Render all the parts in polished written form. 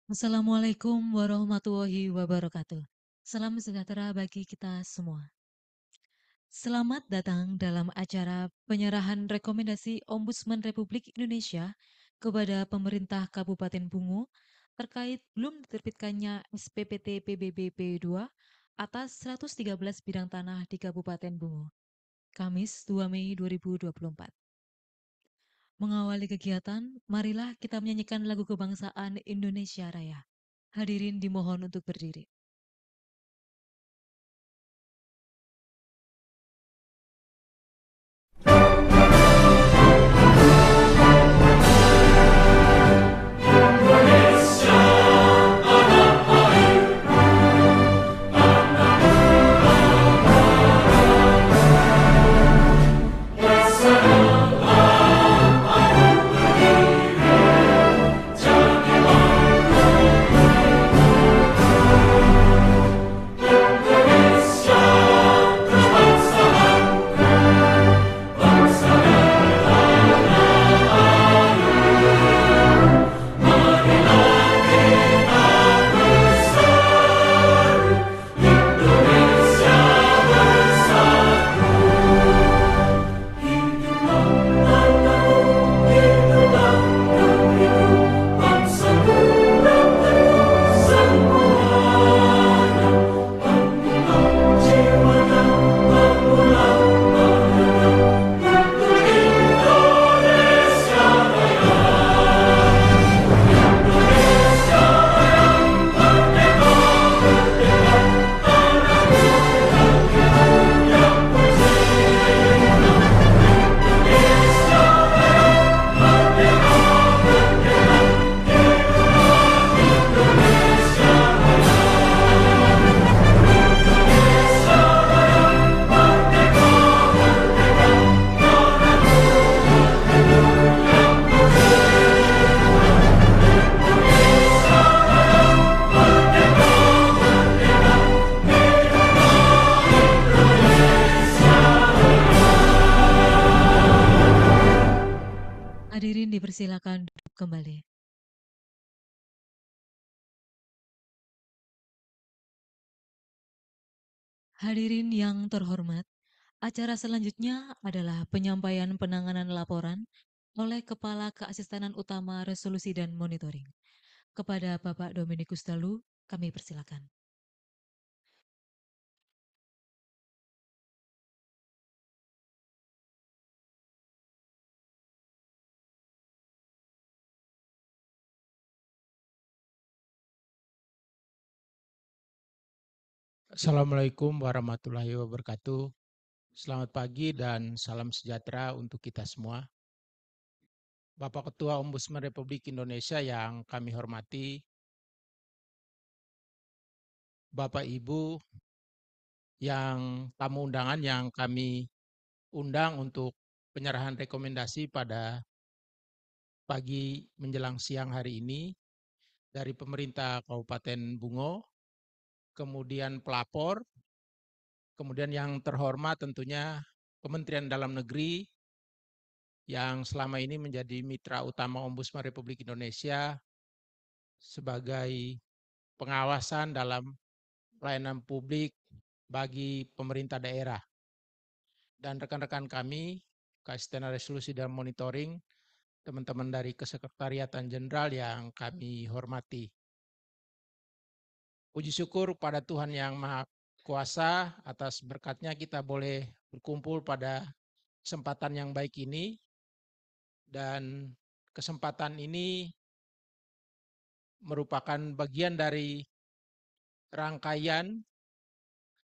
Assalamualaikum warahmatullahi wabarakatuh. Salam sejahtera bagi kita semua. Selamat datang dalam acara penyerahan rekomendasi Ombudsman Republik Indonesia kepada pemerintah Kabupaten Bungo terkait belum diterbitkannya SPPT PBB P2 atas 113 bidang tanah di Kabupaten Bungo. Kamis 2 Mei 2024. Mengawali kegiatan, marilah kita menyanyikan lagu kebangsaan Indonesia Raya. Hadirin dimohon untuk berdiri. Hadirin dipersilakan duduk kembali. Hadirin yang terhormat, acara selanjutnya adalah penyampaian penanganan laporan oleh Kepala Keasistenan Utama Resolusi dan Monitoring. Kepada Bapak Dominikus Dalu, kami persilakan. Assalamualaikum warahmatullahi wabarakatuh. Selamat pagi dan salam sejahtera untuk kita semua. Bapak Ketua Ombudsman Republik Indonesia yang kami hormati, Bapak Ibu yang tamu undangan yang kami undang untuk penyerahan rekomendasi pada pagi menjelang siang hari ini dari pemerintah Kabupaten Bungo, kemudian pelapor, kemudian yang terhormat tentunya Kementerian Dalam Negeri yang selama ini menjadi mitra utama Ombudsman Republik Indonesia sebagai pengawasan dalam pelayanan publik bagi pemerintah daerah. Dan rekan-rekan kami, Keasistenan Resolusi dan Monitoring, teman-teman dari Kesekretariatan Jenderal yang kami hormati. Puji syukur pada Tuhan Yang Maha Kuasa atas berkatnya kita boleh berkumpul pada kesempatan yang baik ini. Dan kesempatan ini merupakan bagian dari rangkaian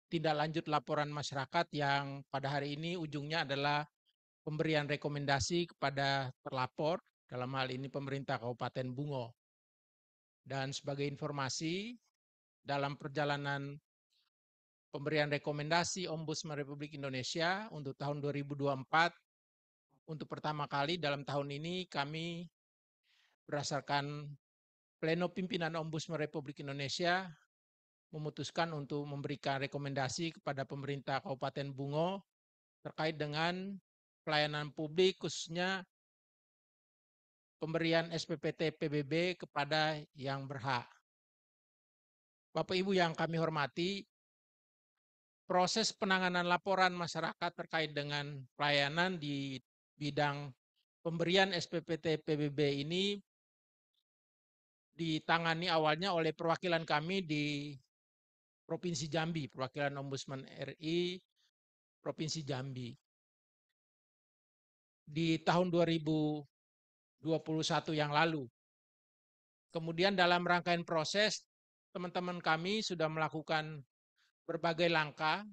tindak lanjut laporan masyarakat yang pada hari ini ujungnya adalah pemberian rekomendasi kepada terlapor, dalam hal ini pemerintah Kabupaten Bungo. Dan sebagai informasi, dalam perjalanan pemberian rekomendasi Ombudsman Republik Indonesia untuk tahun 2024, untuk pertama kali dalam tahun ini kami berdasarkan Pleno Pimpinan Ombudsman Republik Indonesia memutuskan untuk memberikan rekomendasi kepada pemerintah Kabupaten Bungo terkait dengan pelayanan publik khususnya pemberian SPPT PBB kepada yang berhak. Bapak Ibu yang kami hormati, proses penanganan laporan masyarakat terkait dengan pelayanan di bidang pemberian SPPT PBB ini ditangani awalnya oleh perwakilan kami di Provinsi Jambi, perwakilan Ombudsman RI Provinsi Jambi. Di tahun 2021 yang lalu. Kemudian dalam rangkaian proses, teman-teman kami sudah melakukan berbagai langkah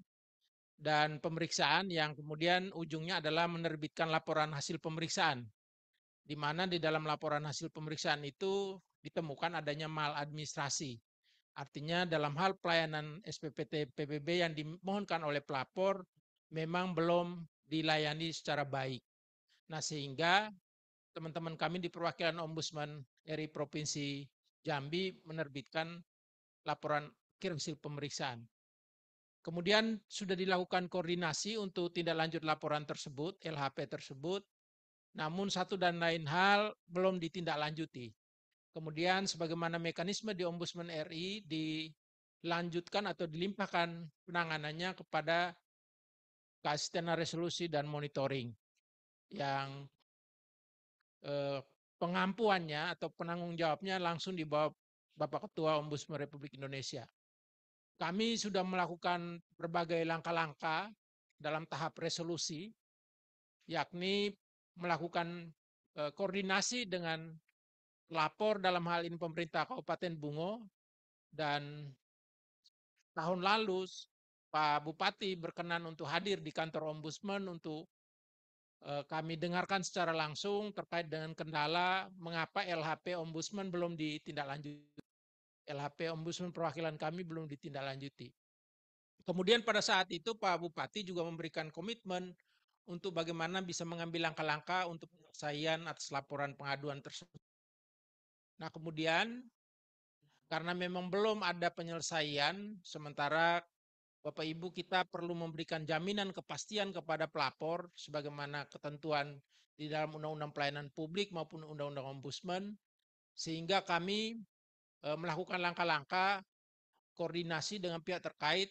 dan pemeriksaan yang kemudian ujungnya adalah menerbitkan laporan hasil pemeriksaan, di mana di dalam laporan hasil pemeriksaan itu ditemukan adanya maladministrasi. Artinya dalam hal pelayanan SPPT PBB yang dimohonkan oleh pelapor memang belum dilayani secara baik. Nah, sehingga teman-teman kami di perwakilan Ombudsman RI Provinsi Jambi menerbitkan laporan akhir hasil pemeriksaan. Kemudian sudah dilakukan koordinasi untuk tindak lanjut laporan tersebut, LHP tersebut, namun satu dan lain hal belum ditindaklanjuti. Kemudian sebagaimana mekanisme di Ombudsman RI dilanjutkan atau dilimpahkan penanganannya kepada Keasistenan Resolusi dan Monitoring yang pengampuannya atau penanggung jawabnya langsung di bawah Bapak Ketua Ombudsman Republik Indonesia. Kami sudah melakukan berbagai langkah-langkah dalam tahap resolusi, yakni melakukan koordinasi dengan lapor dalam hal ini pemerintah Kabupaten Bungo, dan tahun lalu Pak Bupati berkenan untuk hadir di kantor Ombudsman untuk kami dengarkan secara langsung terkait dengan kendala mengapa LHP Ombudsman belum ditindaklanjuti. LHP Ombudsman perwakilan kami belum ditindaklanjuti. Kemudian pada saat itu Pak Bupati juga memberikan komitmen untuk bagaimana bisa mengambil langkah-langkah untuk penyelesaian atas laporan pengaduan tersebut. Nah, kemudian karena memang belum ada penyelesaian, sementara Bapak Ibu kita perlu memberikan jaminan kepastian kepada pelapor sebagaimana ketentuan di dalam Undang-Undang Pelayanan Publik maupun Undang-Undang Ombudsman, sehingga kami melakukan langkah-langkah koordinasi dengan pihak terkait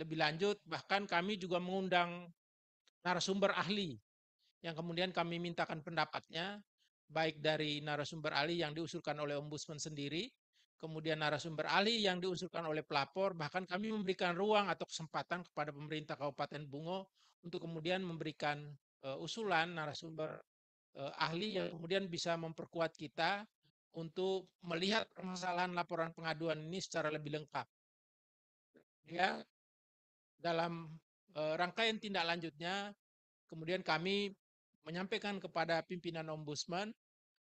lebih lanjut, bahkan kami juga mengundang narasumber ahli yang kemudian kami mintakan pendapatnya, baik dari narasumber ahli yang diusulkan oleh Ombudsman sendiri, kemudian narasumber ahli yang diusulkan oleh pelapor, bahkan kami memberikan ruang atau kesempatan kepada pemerintah Kabupaten Bungo untuk kemudian memberikan usulan narasumber ahli yang kemudian bisa memperkuat kita untuk melihat permasalahan laporan pengaduan ini secara lebih lengkap. Ya, dalam rangkaian tindak lanjutnya, kemudian kami menyampaikan kepada pimpinan Ombudsman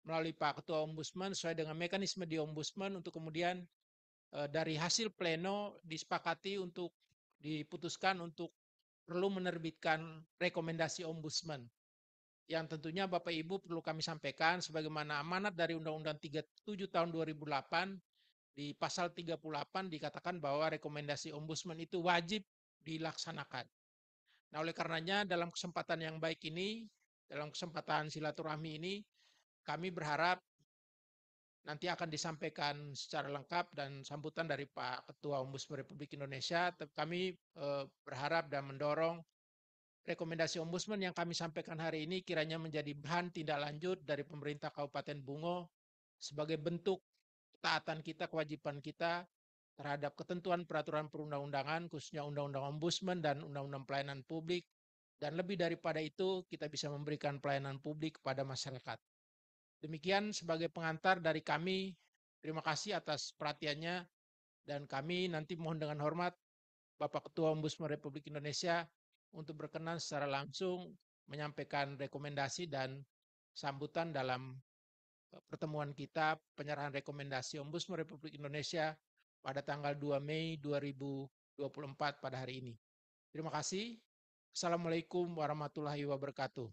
melalui Pak Ketua Ombudsman sesuai dengan mekanisme di Ombudsman untuk kemudian dari hasil pleno disepakati untuk diputuskan untuk perlu menerbitkan rekomendasi Ombudsman yang tentunya Bapak Ibu perlu kami sampaikan sebagaimana amanat dari Undang-Undang 37 tahun 2008 di pasal 38 dikatakan bahwa rekomendasi Ombudsman itu wajib dilaksanakan. Nah, oleh karenanya dalam kesempatan yang baik ini, dalam kesempatan silaturahmi ini, kami berharap nanti akan disampaikan secara lengkap dan sambutan dari Pak Ketua Ombudsman Republik Indonesia. Kami berharap dan mendorong rekomendasi Ombudsman yang kami sampaikan hari ini kiranya menjadi bahan tindak lanjut dari pemerintah Kabupaten Bungo sebagai bentuk ketaatan kita, kewajiban kita terhadap ketentuan peraturan perundang-undangan, khususnya Undang-Undang Ombudsman dan Undang-Undang Pelayanan Publik, dan lebih daripada itu kita bisa memberikan pelayanan publik kepada masyarakat. Demikian sebagai pengantar dari kami, terima kasih atas perhatiannya, dan kami nanti mohon dengan hormat Bapak Ketua Ombudsman Republik Indonesia untuk berkenan secara langsung menyampaikan rekomendasi dan sambutan dalam pertemuan kita penyerahan rekomendasi Ombudsman Republik Indonesia pada tanggal 2 Mei 2024 pada hari ini. Terima kasih. Assalamualaikum warahmatullahi wabarakatuh.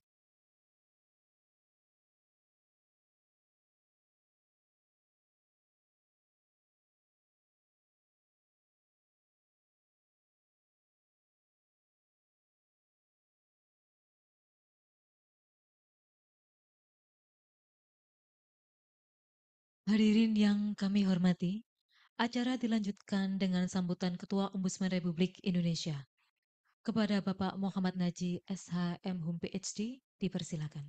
Hadirin yang kami hormati, acara dilanjutkan dengan sambutan Ketua Ombudsman Republik Indonesia. Kepada Bapak Muhammad Naji SH.M. Hum PhD, dipersilakan.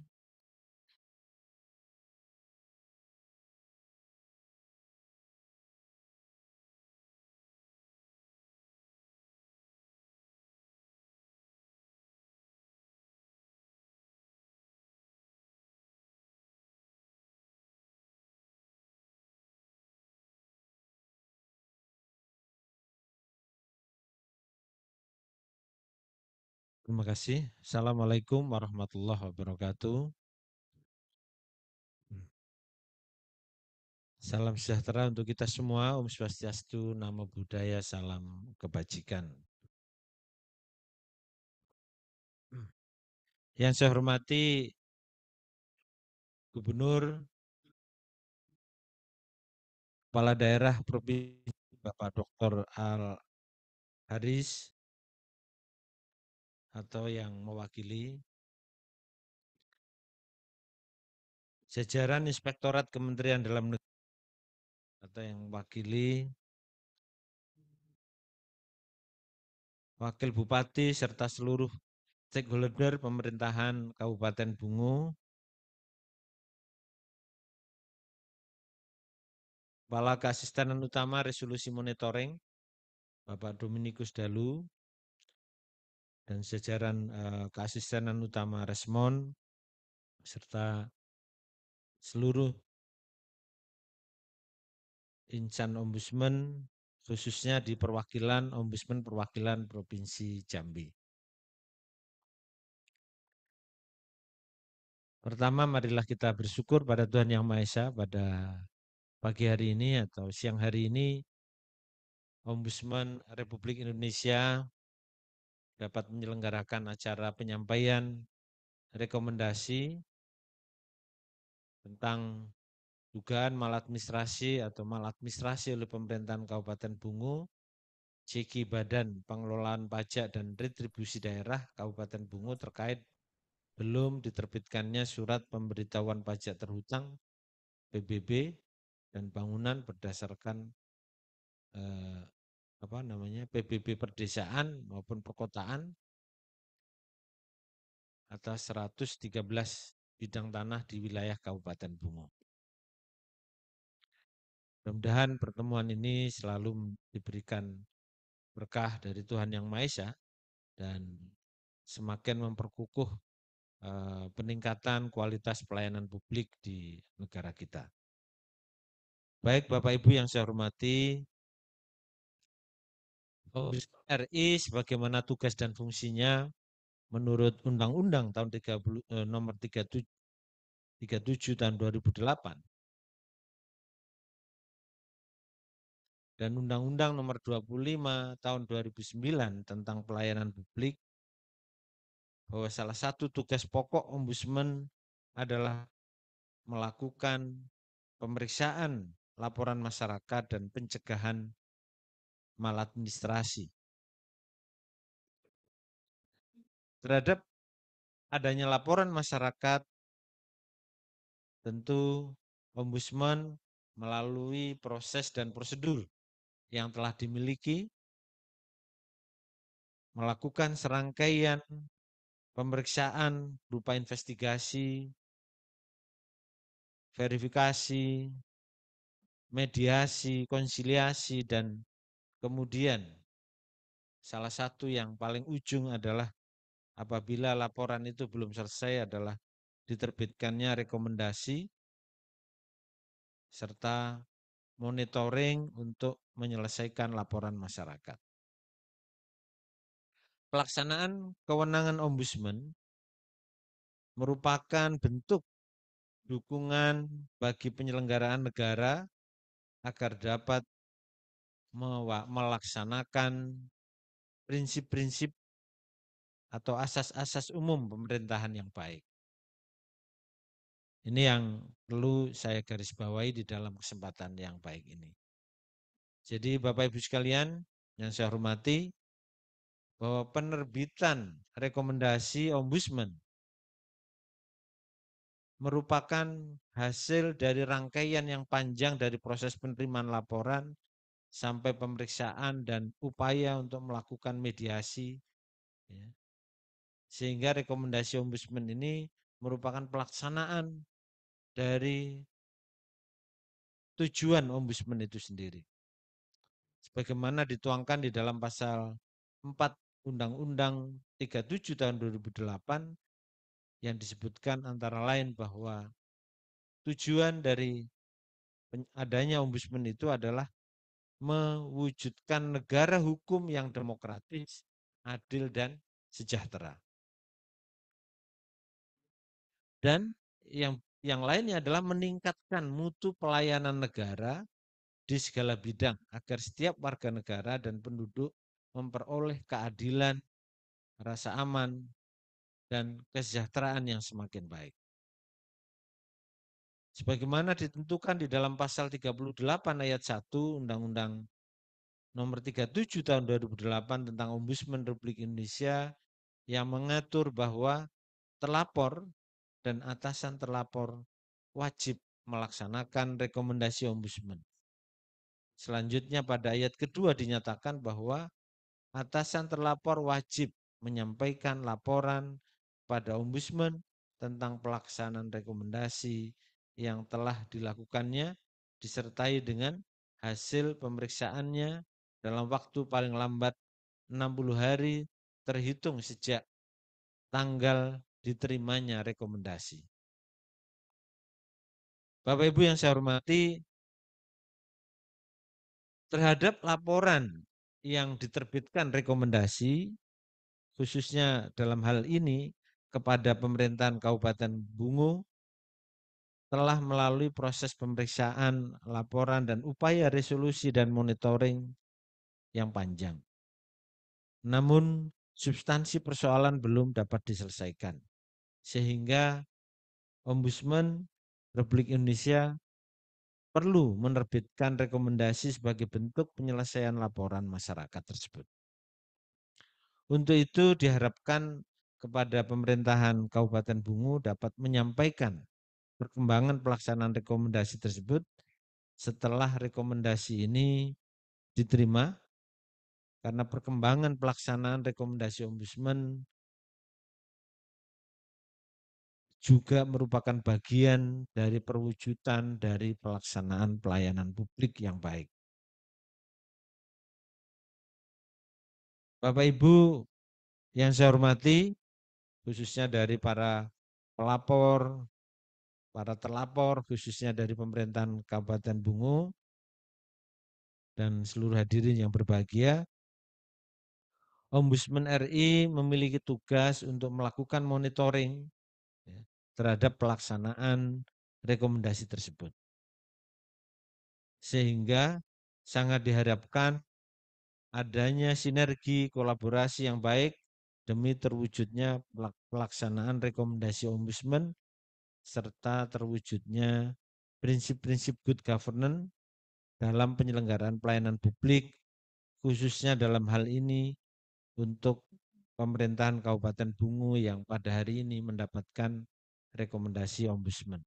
Terima kasih. Assalamualaikum warahmatullahi wabarakatuh. Salam sejahtera untuk kita semua. Om Swastiastu, Namo Buddhaya, salam kebajikan. Yang saya hormati Gubernur, Kepala Daerah Provinsi Bapak Dr. Al Haris atau yang mewakili, jajaran Inspektorat Kementerian Dalam Negeri atau yang mewakili, Wakil Bupati serta seluruh stakeholder pemerintahan Kabupaten Bungo, Kepala Keasistenan Utama Resolusi Monitoring, Bapak Dominikus Dalu, dan jajaran Keasistenan Utama Resmon, serta seluruh insan Ombudsman, khususnya di perwakilan Ombudsman perwakilan Provinsi Jambi. Pertama, marilah kita bersyukur pada Tuhan Yang Maha Esa pada pagi hari ini atau siang hari ini, Ombudsman Republik Indonesia dapat menyelenggarakan acara penyampaian rekomendasi tentang dugaan maladministrasi atau maladministrasi oleh pemerintahan Kabupaten Bungo, CG Badan Pengelolaan Pajak dan Retribusi Daerah Kabupaten Bungo terkait belum diterbitkannya surat pemberitahuan pajak terhutang PBB dan bangunan berdasarkan PBB perdesaan maupun perkotaan atas 113 bidang tanah di wilayah Kabupaten Bungo. Mudah-mudahan pertemuan ini selalu diberikan berkah dari Tuhan Yang Maha Esa dan semakin memperkukuh peningkatan kualitas pelayanan publik di negara kita. Baik Bapak Ibu yang saya hormati, Ombudsman RI sebagaimana tugas dan fungsinya menurut Undang-Undang tahun nomor 37 tahun 2008 dan Undang-Undang nomor 25 tahun 2009 tentang pelayanan publik, bahwa salah satu tugas pokok Ombudsman adalah melakukan pemeriksaan laporan masyarakat dan pencegahan maladministrasi. Terhadap adanya laporan masyarakat, tentu Ombudsman melalui proses dan prosedur yang telah dimiliki, melakukan serangkaian pemeriksaan berupa investigasi, verifikasi, mediasi, konsiliasi, dan kemudian salah satu yang paling ujung adalah apabila laporan itu belum selesai adalah diterbitkannya rekomendasi serta monitoring untuk menyelesaikan laporan masyarakat. Pelaksanaan kewenangan Ombudsman merupakan bentuk dukungan bagi penyelenggaraan negara agar dapat melaksanakan prinsip-prinsip atau asas-asas umum pemerintahan yang baik. Ini yang perlu saya garis bawahi di dalam kesempatan yang baik ini. Jadi Bapak Ibu sekalian yang saya hormati, bahwa penerbitan rekomendasi Ombudsman merupakan hasil dari rangkaian yang panjang dari proses penerimaan laporan sampai pemeriksaan dan upaya untuk melakukan mediasi, ya. Sehingga rekomendasi Ombudsman ini merupakan pelaksanaan dari tujuan Ombudsman itu sendiri. Sebagaimana dituangkan di dalam pasal 4 Undang-Undang 37 tahun 2008 yang disebutkan antara lain bahwa tujuan dari adanya Ombudsman itu adalah mewujudkan negara hukum yang demokratis, adil, dan sejahtera. Dan yang lainnya adalah meningkatkan mutu pelayanan negara di segala bidang agar setiap warga negara dan penduduk memperoleh keadilan, rasa aman, dan kesejahteraan yang semakin baik. Sebagaimana ditentukan di dalam pasal 38 ayat 1 Undang-Undang nomor 37 tahun 2008 tentang Ombudsman Republik Indonesia yang mengatur bahwa terlapor dan atasan terlapor wajib melaksanakan rekomendasi Ombudsman. Selanjutnya pada ayat kedua dinyatakan bahwa atasan terlapor wajib menyampaikan laporan pada Ombudsman tentang pelaksanaan rekomendasi yang telah dilakukannya disertai dengan hasil pemeriksaannya dalam waktu paling lambat 60 hari terhitung sejak tanggal diterimanya rekomendasi. Bapak Ibu yang saya hormati, terhadap laporan yang diterbitkan rekomendasi, khususnya dalam hal ini kepada pemerintahan Kabupaten Bungo, telah melalui proses pemeriksaan, laporan, dan upaya resolusi dan monitoring yang panjang. Namun substansi persoalan belum dapat diselesaikan, sehingga Ombudsman Republik Indonesia perlu menerbitkan rekomendasi sebagai bentuk penyelesaian laporan masyarakat tersebut. Untuk itu diharapkan kepada pemerintahan Kabupaten Bungo dapat menyampaikan perkembangan pelaksanaan rekomendasi tersebut setelah rekomendasi ini diterima, karena perkembangan pelaksanaan rekomendasi Ombudsman juga merupakan bagian dari perwujudan dari pelaksanaan pelayanan publik yang baik. Bapak Ibu yang saya hormati, khususnya dari para pelapor, para terlapor, khususnya dari pemerintahan Kabupaten Bungo, dan seluruh hadirin yang berbahagia, Ombudsman RI memiliki tugas untuk melakukan monitoring, ya, terhadap pelaksanaan rekomendasi tersebut. Sehingga sangat diharapkan adanya sinergi kolaborasi yang baik demi terwujudnya pelaksanaan rekomendasi Ombudsman serta terwujudnya prinsip-prinsip good governance dalam penyelenggaraan pelayanan publik, khususnya dalam hal ini untuk pemerintahan Kabupaten Bungo yang pada hari ini mendapatkan rekomendasi Ombudsman.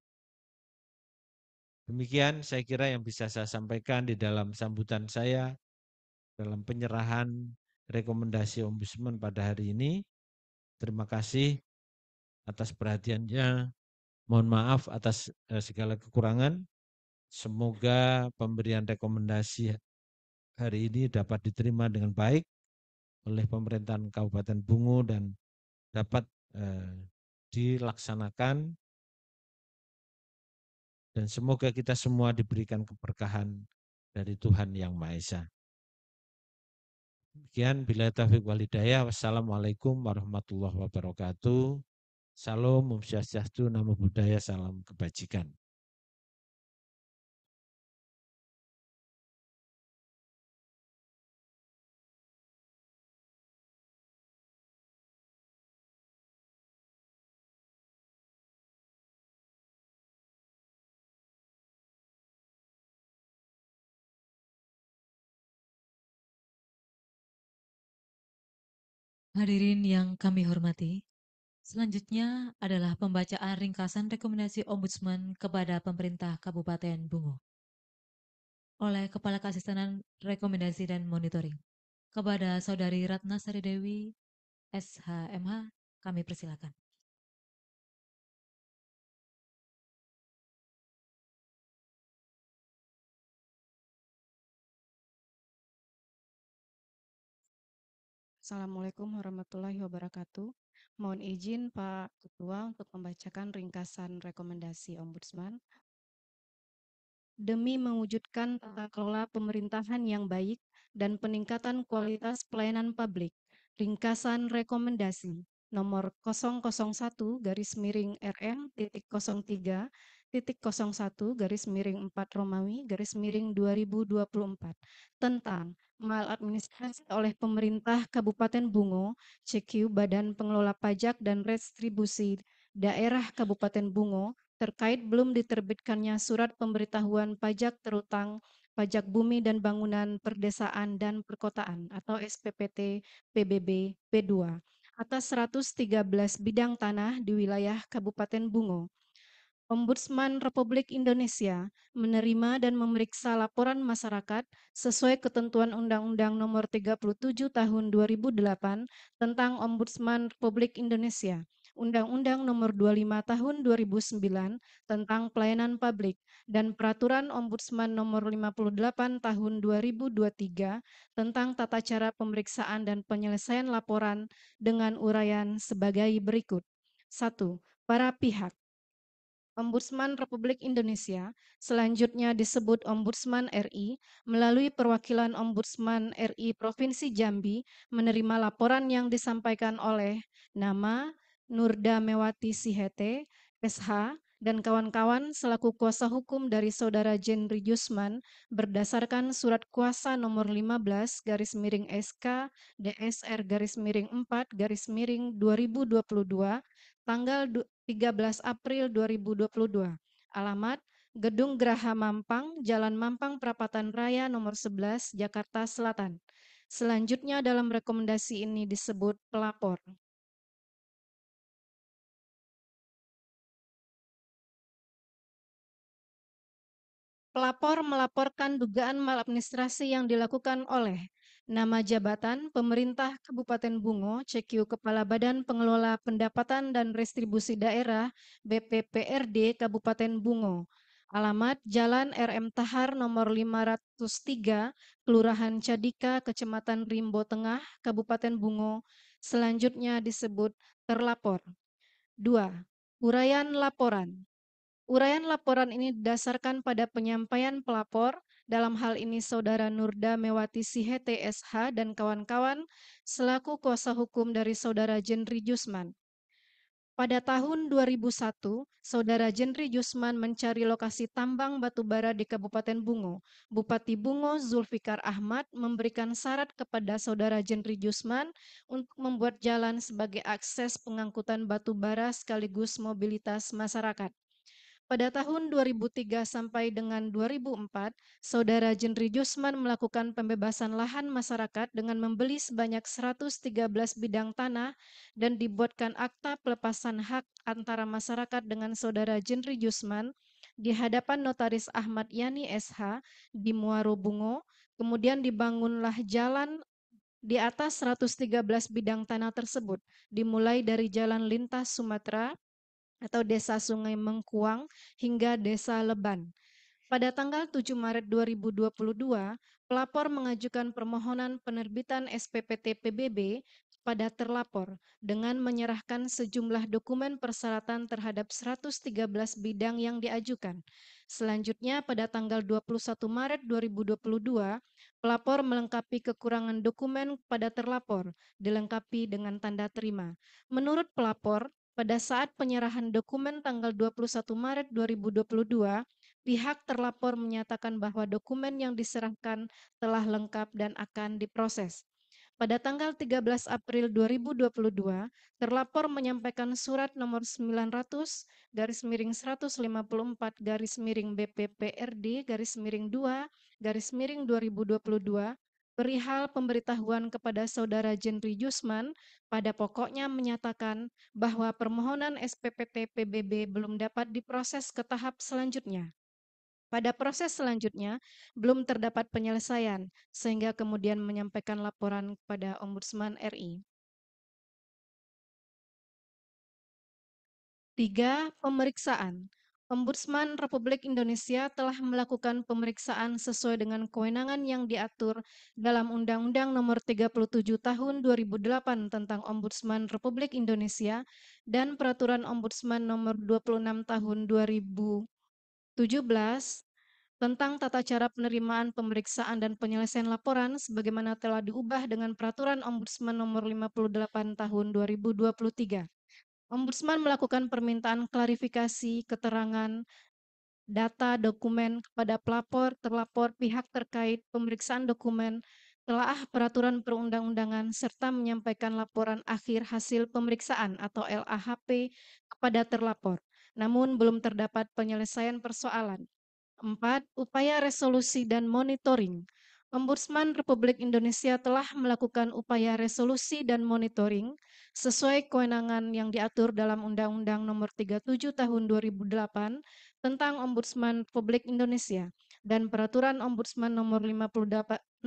Demikian saya kira yang bisa saya sampaikan di dalam sambutan saya dalam penyerahan rekomendasi Ombudsman pada hari ini. Terima kasih atas perhatiannya. Mohon maaf atas segala kekurangan. Semoga pemberian rekomendasi hari ini dapat diterima dengan baik oleh pemerintahan Kabupaten Bungo dan dapat dilaksanakan, dan semoga kita semua diberikan keberkahan dari Tuhan Yang Maha Esa. Demikian, bila taufiq wal hidayah. Wassalamualaikum warahmatullahi wabarakatuh. Salam, Om Swastiastu, Namo Buddhaya, salam kebajikan. Hadirin yang kami hormati, Selanjutnya adalah pembacaan ringkasan rekomendasi Ombudsman kepada pemerintah Kabupaten Bungo oleh Kepala Keasistenan Rekomendasi dan Monitoring. Kepada Saudari Ratna Sari Dewi, SHMH, kami persilakan. Assalamualaikum warahmatullahi wabarakatuh. Mohon izin Pak Ketua untuk membacakan ringkasan rekomendasi Ombudsman. Demi mewujudkan tata kelola pemerintahan yang baik dan peningkatan kualitas pelayanan publik, ringkasan rekomendasi nomor 001-03-01-4 Romawi-2024 tentang maladministrasi oleh pemerintah Kabupaten Bungo, CQ Badan Pengelola Pajak dan Retribusi Daerah Kabupaten Bungo terkait belum diterbitkannya surat pemberitahuan pajak terutang pajak bumi dan bangunan perdesaan dan perkotaan atau SPPT PBB P2 atas 113 bidang tanah di wilayah Kabupaten Bungo. Ombudsman Republik Indonesia menerima dan memeriksa laporan masyarakat sesuai ketentuan Undang-Undang Nomor 37 Tahun 2008 tentang Ombudsman Republik Indonesia, Undang-Undang Nomor 25 Tahun 2009 tentang Pelayanan Publik, dan Peraturan Ombudsman Nomor 58 Tahun 2023 tentang tata cara pemeriksaan dan penyelesaian laporan dengan uraian sebagai berikut. 1. Para pihak. Ombudsman Republik Indonesia, selanjutnya disebut Ombudsman RI, melalui perwakilan Ombudsman RI Provinsi Jambi, menerima laporan yang disampaikan oleh nama Nurda Mewati Sihete, SH, dan kawan-kawan selaku kuasa hukum dari Saudara Jenri Jusman berdasarkan surat kuasa nomor 15 SK DSR 4 2022 tanggal 13 April 2022. Alamat Gedung Graha Mampang, Jalan Mampang Perapatan Raya nomor 11, Jakarta Selatan. Selanjutnya dalam rekomendasi ini disebut pelapor. Pelapor melaporkan dugaan maladministrasi yang dilakukan oleh nama jabatan pemerintah Kabupaten Bungo, CQ Kepala Badan Pengelola Pendapatan dan Restribusi Daerah BPPRD Kabupaten Bungo. Alamat Jalan RM Tahar nomor 503, Kelurahan Cadika, Kecamatan Rimbo Tengah, Kabupaten Bungo. Selanjutnya disebut terlapor. 2. Uraian laporan. Uraian laporan ini didasarkan pada penyampaian pelapor, dalam hal ini Saudara Nurda Mewati Sihete SH dan kawan-kawan, selaku kuasa hukum dari Saudara Jenri Jusman. Pada tahun 2001, Saudara Jenri Jusman mencari lokasi tambang batubara di Kabupaten Bungo. Bupati Bungo Zulfikar Ahmad memberikan syarat kepada Saudara Jenri Jusman untuk membuat jalan sebagai akses pengangkutan batubara sekaligus mobilitas masyarakat. Pada tahun 2003 sampai dengan 2004, Saudara Jenri Jusman melakukan pembebasan lahan masyarakat dengan membeli sebanyak 113 bidang tanah dan dibuatkan akta pelepasan hak antara masyarakat dengan Saudara Jenri Jusman di hadapan Notaris Ahmad Yani SH di Muaro Bungo. Kemudian dibangunlah jalan di atas 113 bidang tanah tersebut, dimulai dari Jalan Lintas Sumatera atau Desa Sungai Mengkuang hingga Desa Leban. Pada tanggal 7 Maret 2022, pelapor mengajukan permohonan penerbitan SPPT PBB pada terlapor dengan menyerahkan sejumlah dokumen persyaratan terhadap 113 bidang yang diajukan. Selanjutnya pada tanggal 21 Maret 2022, pelapor melengkapi kekurangan dokumen pada terlapor, dilengkapi dengan tanda terima. Menurut pelapor, pada saat penyerahan dokumen tanggal 21 Maret 2022, pihak terlapor menyatakan bahwa dokumen yang diserahkan telah lengkap dan akan diproses. Pada tanggal 13 April 2022, terlapor menyampaikan surat nomor 900 154 BPPRD 2 2022 perihal pemberitahuan kepada Saudara Jendri Jusman pada pokoknya menyatakan bahwa permohonan SPPT PBB belum dapat diproses ke tahap selanjutnya. Pada proses selanjutnya, belum terdapat penyelesaian, sehingga kemudian menyampaikan laporan kepada Ombudsman RI. 3. Pemeriksaan. Ombudsman Republik Indonesia telah melakukan pemeriksaan sesuai dengan kewenangan yang diatur dalam Undang-Undang Nomor 37 Tahun 2008 tentang Ombudsman Republik Indonesia dan Peraturan Ombudsman Nomor 26 Tahun 2017 tentang tata cara penerimaan, pemeriksaan, dan penyelesaian laporan sebagaimana telah diubah dengan Peraturan Ombudsman Nomor 58 Tahun 2023. Ombudsman melakukan permintaan klarifikasi, keterangan, data, dokumen kepada pelapor, terlapor, pihak terkait, pemeriksaan dokumen, telaah peraturan perundang-undangan, serta menyampaikan laporan akhir hasil pemeriksaan atau LAHP kepada terlapor. Namun belum terdapat penyelesaian persoalan. 4. Upaya resolusi dan monitoring. Ombudsman Republik Indonesia telah melakukan upaya resolusi dan monitoring sesuai kewenangan yang diatur dalam Undang-Undang Nomor 37 Tahun 2008 tentang Ombudsman Republik Indonesia dan Peraturan Ombudsman Nomor 58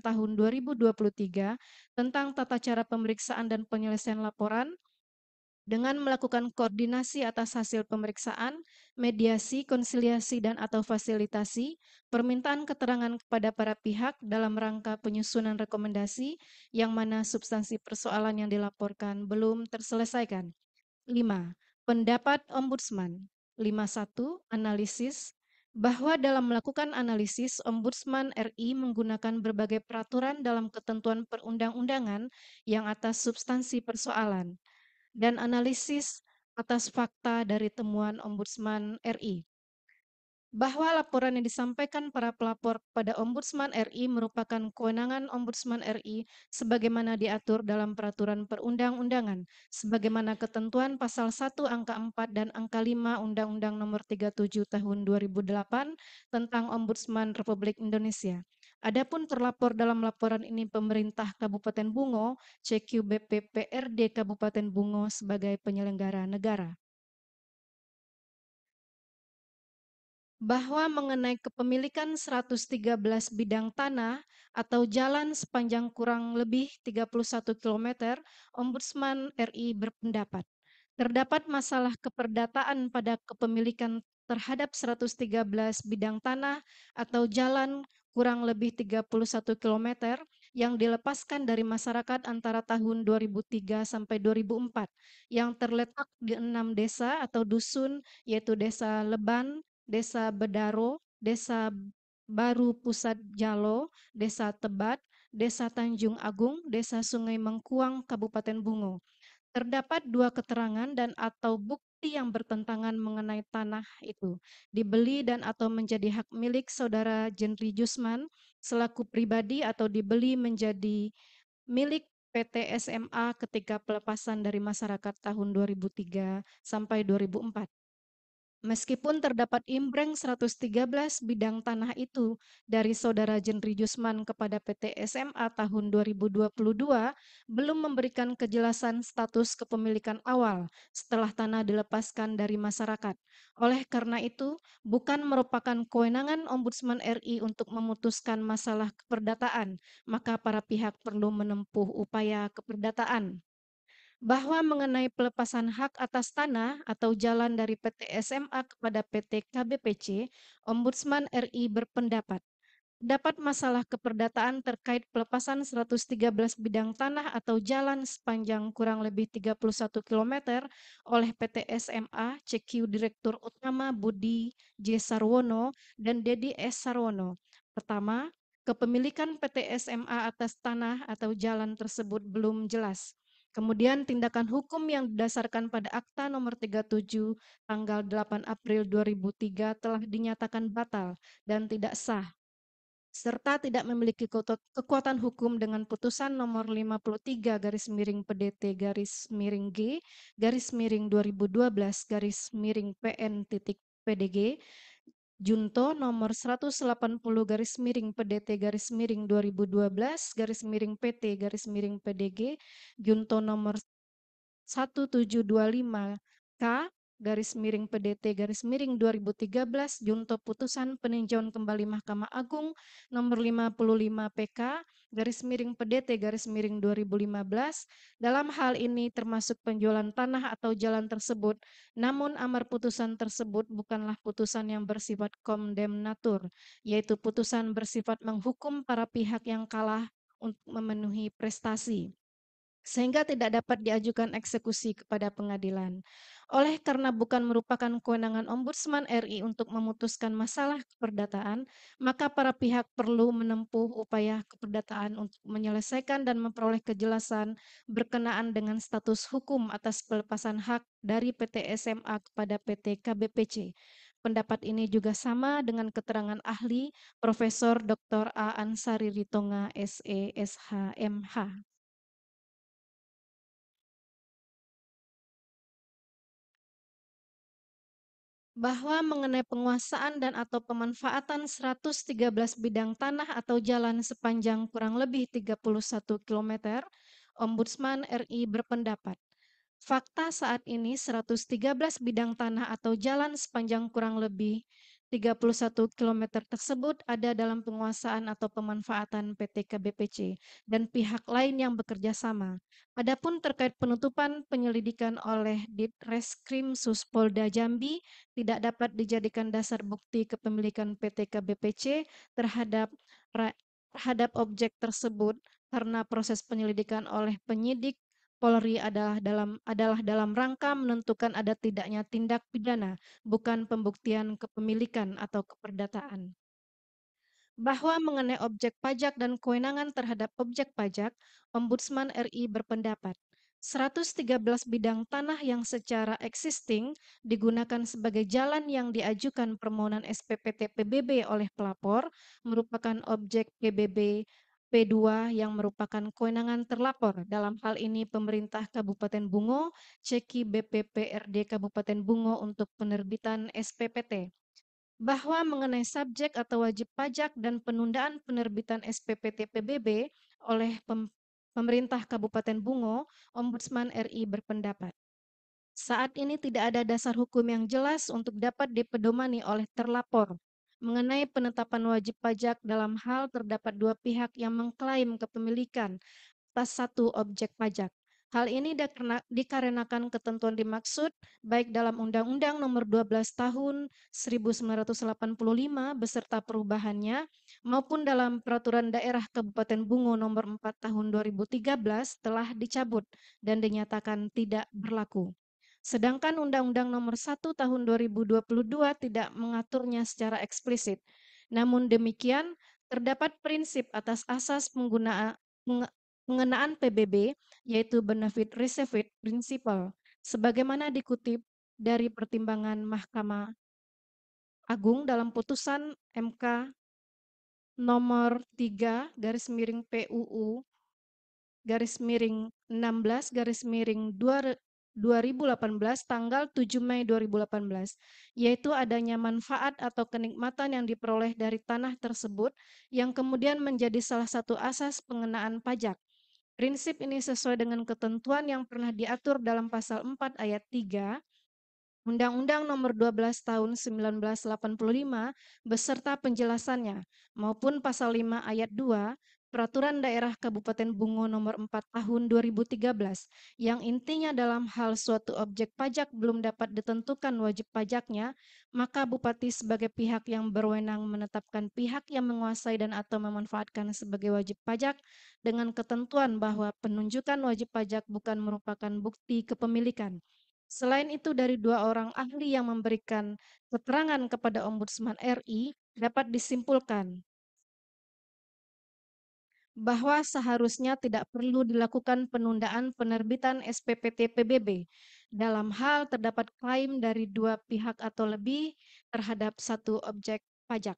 Tahun 2023 tentang tata cara pemeriksaan dan penyelesaian laporan dengan melakukan koordinasi atas hasil pemeriksaan, mediasi, konsiliasi, dan atau fasilitasi, permintaan keterangan kepada para pihak dalam rangka penyusunan rekomendasi yang mana substansi persoalan yang dilaporkan belum terselesaikan. 5. Pendapat Ombudsman. 5.1. Analisis bahwa dalam melakukan analisis, Ombudsman RI menggunakan berbagai peraturan dalam ketentuan perundang-undangan yang atas substansi persoalan dan analisis atas fakta dari temuan Ombudsman RI. Bahwa laporan yang disampaikan para pelapor kepada Ombudsman RI merupakan kewenangan Ombudsman RI sebagaimana diatur dalam peraturan perundang-undangan, sebagaimana ketentuan pasal 1 angka 4 dan angka 5 Undang-Undang Nomor 37 Tahun 2008 tentang Ombudsman Republik Indonesia. Adapun terlapor dalam laporan ini pemerintah Kabupaten Bungo, CQBP PRD Kabupaten Bungo sebagai penyelenggara negara. Bahwa mengenai kepemilikan 113 bidang tanah atau jalan sepanjang kurang lebih 31 km, Ombudsman RI berpendapat terdapat masalah keperdataan pada kepemilikan terhadap 113 bidang tanah atau jalan kurang lebih 31 km yang dilepaskan dari masyarakat antara tahun 2003 sampai 2004 yang terletak di 6 desa atau dusun yaitu Desa Leban, Desa Bedaro, Desa Baru Pusat Jalo, Desa Tebat, Desa Tanjung Agung, Desa Sungai Mengkuang, Kabupaten Bungo. Terdapat 2 keterangan dan atau bukti yang bertentangan mengenai tanah itu dibeli dan atau menjadi hak milik Saudara Jendri Jusman selaku pribadi atau dibeli menjadi milik PT SMA ketika pelepasan dari masyarakat tahun 2003 sampai 2004. Meskipun terdapat imbreng 113 bidang tanah itu dari Saudara Jendri Jusman kepada PT SMA tahun 2022, belum memberikan kejelasan status kepemilikan awal setelah tanah dilepaskan dari masyarakat. Oleh karena itu, bukan merupakan kewenangan Ombudsman RI untuk memutuskan masalah keperdataan, maka para pihak perlu menempuh upaya keperdataan. Bahwa mengenai pelepasan hak atas tanah atau jalan dari PT SMA kepada PT KBPC, Ombudsman RI berpendapat dapat masalah keperdataan terkait pelepasan 113 bidang tanah atau jalan sepanjang kurang lebih 31 km oleh PT SMA CQ Direktur Utama Budi J. Sarwono dan Dedi S. Sarwono. Pertama, kepemilikan PT SMA atas tanah atau jalan tersebut belum jelas. Kemudian tindakan hukum yang didasarkan pada Akta Nomor 37 tanggal 8 April 2003 telah dinyatakan batal dan tidak sah, serta tidak memiliki kekuatan hukum dengan putusan nomor 53 garis miring PDT garis miring G garis miring 2012 garis miring PN titik PDG Junto nomor 180/PDT/2012/PT/PDG, Junto nomor 1725K/PDT/2013, Junto Putusan Peninjauan Kembali Mahkamah Agung nomor 55 PK/PDT/2015. Dalam hal ini termasuk penjualan tanah atau jalan tersebut, namun amar putusan tersebut bukanlah putusan yang bersifat kondemnatur, yaitu putusan bersifat menghukum para pihak yang kalah untuk memenuhi prestasi, sehingga tidak dapat diajukan eksekusi kepada pengadilan. Oleh karena bukan merupakan kewenangan Ombudsman RI untuk memutuskan masalah keperdataan, maka para pihak perlu menempuh upaya keperdataan untuk menyelesaikan dan memperoleh kejelasan berkenaan dengan status hukum atas pelepasan hak dari PT SMA kepada PT KBPC. Pendapat ini juga sama dengan keterangan ahli Profesor Dr. A. Ansari Ritonga, SE, SH, MH. Bahwa mengenai penguasaan dan atau pemanfaatan 113 bidang tanah atau jalan sepanjang kurang lebih 31 km, Ombudsman RI berpendapat, fakta saat ini 113 bidang tanah atau jalan sepanjang kurang lebih 31 km tersebut ada dalam penguasaan atau pemanfaatan PT KBPC dan pihak lain yang bekerja sama. Adapun terkait penutupan penyelidikan oleh Ditreskrim Suspolda Jambi tidak dapat dijadikan dasar bukti kepemilikan PT KBPC terhadap objek tersebut karena proses penyelidikan oleh penyidik Polri adalah dalam rangka menentukan ada tidaknya tindak pidana, bukan pembuktian kepemilikan atau keperdataan. Bahwa mengenai objek pajak dan kewenangan terhadap objek pajak, Ombudsman RI berpendapat 113 bidang tanah yang secara existing digunakan sebagai jalan yang diajukan permohonan SPPT PBB oleh pelapor merupakan objek PBB P2 yang merupakan kewenangan terlapor. Dalam hal ini pemerintah Kabupaten Bungo, ceki BPPRD Kabupaten Bungo untuk penerbitan SPPT. Bahwa mengenai subjek atau wajib pajak dan penundaan penerbitan SPPT PBB oleh pemerintah Kabupaten Bungo, Ombudsman RI berpendapat, saat ini tidak ada dasar hukum yang jelas untuk dapat dipedomani oleh terlapor mengenai penetapan wajib pajak dalam hal terdapat dua pihak yang mengklaim kepemilikan atas satu objek pajak. Hal ini dikarenakan ketentuan dimaksud baik dalam Undang-Undang Nomor 12 Tahun 1985 beserta perubahannya maupun dalam Peraturan Daerah Kabupaten Bungo Nomor 4 Tahun 2013 telah dicabut dan dinyatakan tidak berlaku. Sedangkan Undang-Undang Nomor 1 Tahun 2022 tidak mengaturnya secara eksplisit. Namun demikian, terdapat prinsip atas asas pengenaan PBB, yaitu Benefit Received Principle, sebagaimana dikutip dari pertimbangan Mahkamah Agung dalam putusan MK nomor 3 garis miring PUU garis miring 16 garis miring 2018 tanggal 7 Mei 2018, yaitu adanya manfaat atau kenikmatan yang diperoleh dari tanah tersebut yang kemudian menjadi salah satu asas pengenaan pajak. Prinsip ini sesuai dengan ketentuan yang pernah diatur dalam pasal 4 ayat 3 Undang-Undang Nomor 12 Tahun 1985 beserta penjelasannya maupun pasal 5 ayat 2 Peraturan Daerah Kabupaten Bungo Nomor 4 Tahun 2013 yang intinya dalam hal suatu objek pajak belum dapat ditentukan wajib pajaknya, maka Bupati sebagai pihak yang berwenang menetapkan pihak yang menguasai dan atau memanfaatkan sebagai wajib pajak dengan ketentuan bahwa penunjukan wajib pajak bukan merupakan bukti kepemilikan. Selain itu, dari dua orang ahli yang memberikan keterangan kepada Ombudsman RI, dapat disimpulkan bahwa seharusnya tidak perlu dilakukan penundaan penerbitan SPPT PBB dalam hal terdapat klaim dari dua pihak atau lebih terhadap satu objek pajak.